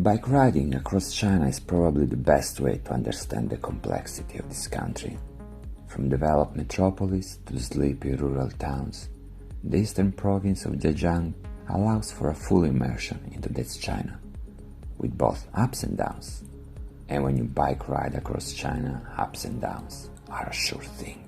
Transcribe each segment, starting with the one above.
Bike riding across China is probably the best way to understand the complexity of this country. From developed metropolis to sleepy rural towns, the eastern province of Zhejiang allows for a full immersion into this China, with both ups and downs. And when you bike ride across China, ups and downs are a sure thing.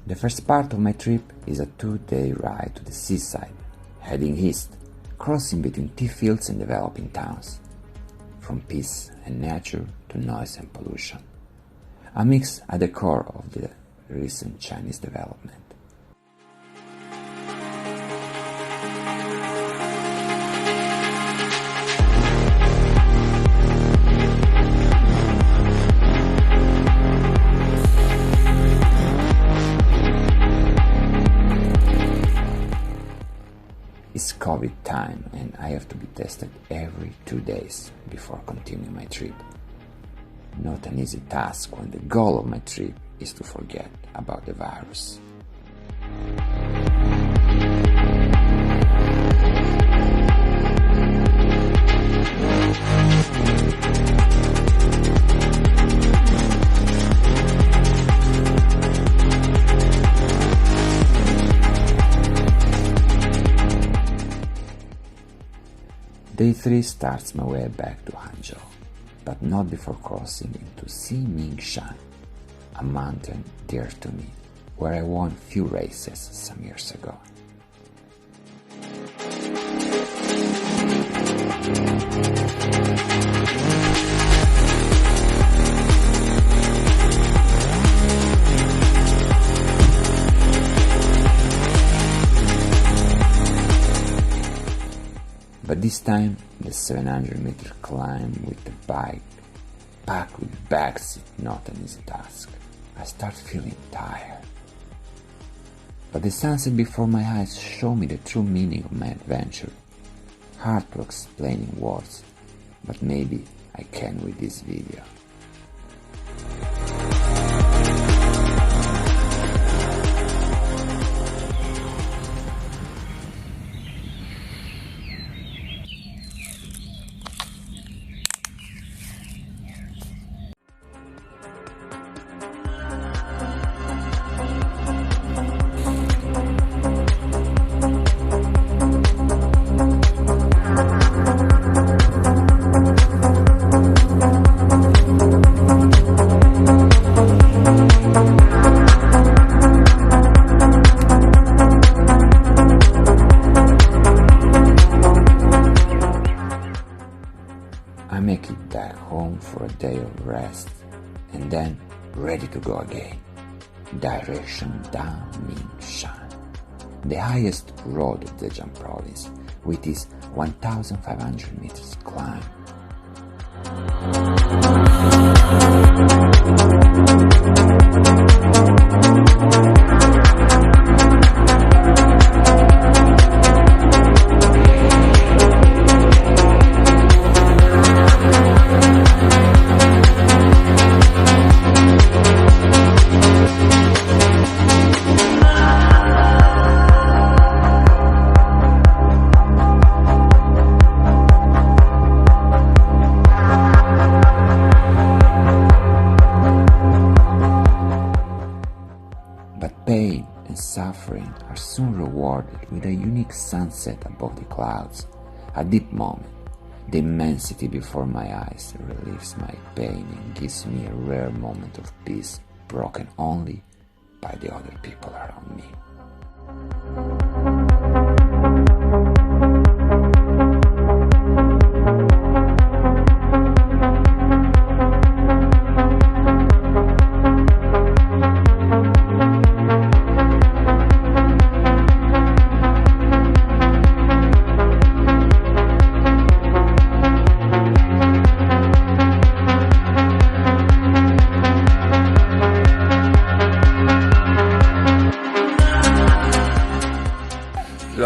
The first part of my trip is a 2-day ride to the seaside, heading east, crossing between tea fields and developing towns, from peace and nature to noise and pollution, a mix at the core of the recent Chinese development. It's COVID time and I have to be tested every 2 days before continuing my trip. Not an easy task when the goal of my trip is to forget about the virus. Day 3 starts my way back to Hangzhou, but not before crossing into Simingshan, a mountain dear to me, where I won few races some years ago. But this time, the 700-meter climb with the bike, packed with bags, is not an easy task. I start feeling tired. But the sunset before my eyes show me the true meaning of my adventure. Hard to explain in words, but maybe I can with this video. I make it back home for a day of rest and then ready to go again. Direction Daminngshan, the highest road of Zhejiang province, with its 1,500 meters climb. Pain and suffering are soon rewarded with a unique sunset above the clouds, a deep moment. The immensity before my eyes relieves my pain and gives me a rare moment of peace, broken only by the other people around me.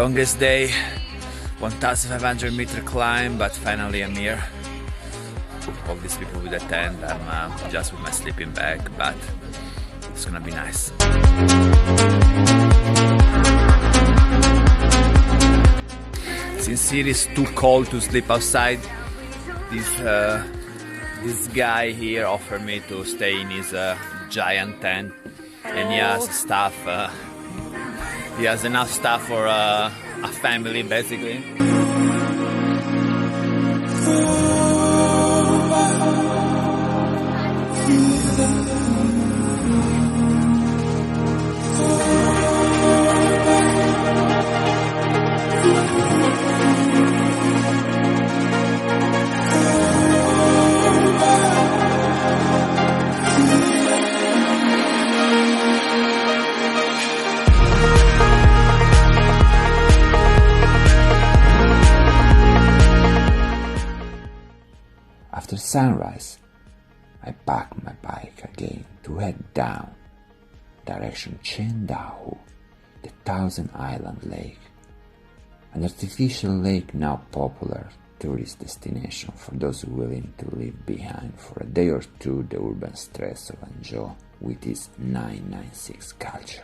Longest day, 1,500-meter climb, but finally I'm here. All these people with a tent, I'm just with my sleeping bag, but it's gonna be nice. Since it is too cold to sleep outside, this guy here offered me to stay in his giant tent, and he has stuff. He has enough stuff for a family, basically. After sunrise, I packed my bike again to head down, direction Qiandaohu, the Thousand Island Lake, an artificial lake now popular tourist destination for those willing to leave behind for a day or two the urban stress of Hangzhou with its 996 culture.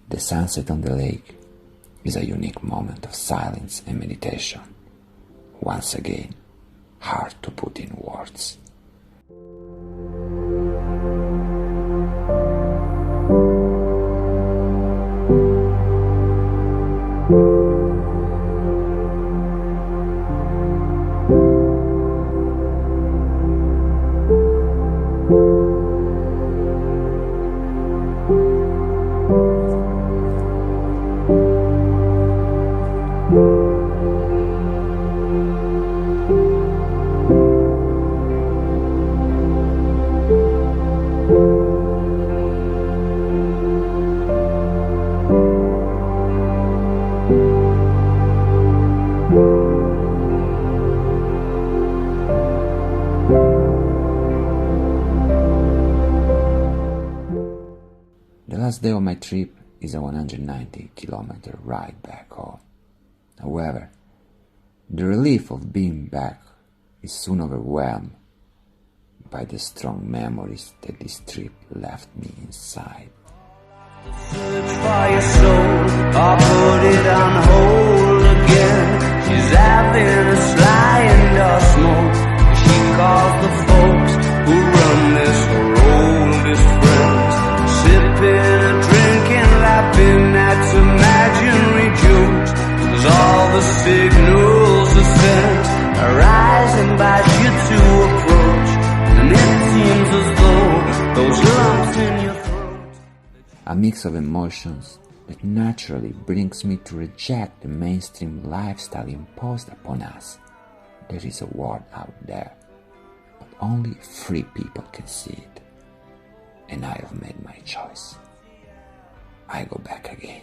The sunset on the lake is a unique moment of silence and meditation, once again, hard to put in words. The last day of my trip is a 190-kilometer ride back home. However, the relief of being back is soon overwhelmed by the strong memories that this trip left me inside. Search for your soul, or put it on hold again. She's having a sly and a smoke. She calls the folks who run this her oldest friends, sipping and drinking, laughing at imaginary jokes. 'Cause all the signals are sent, arise, invite you to approach, and it seems as though those lumps in your A mix of emotions that naturally brings me to reject the mainstream lifestyle imposed upon us. There is a world out there, but only free people can see it. And I have made my choice. I go back again.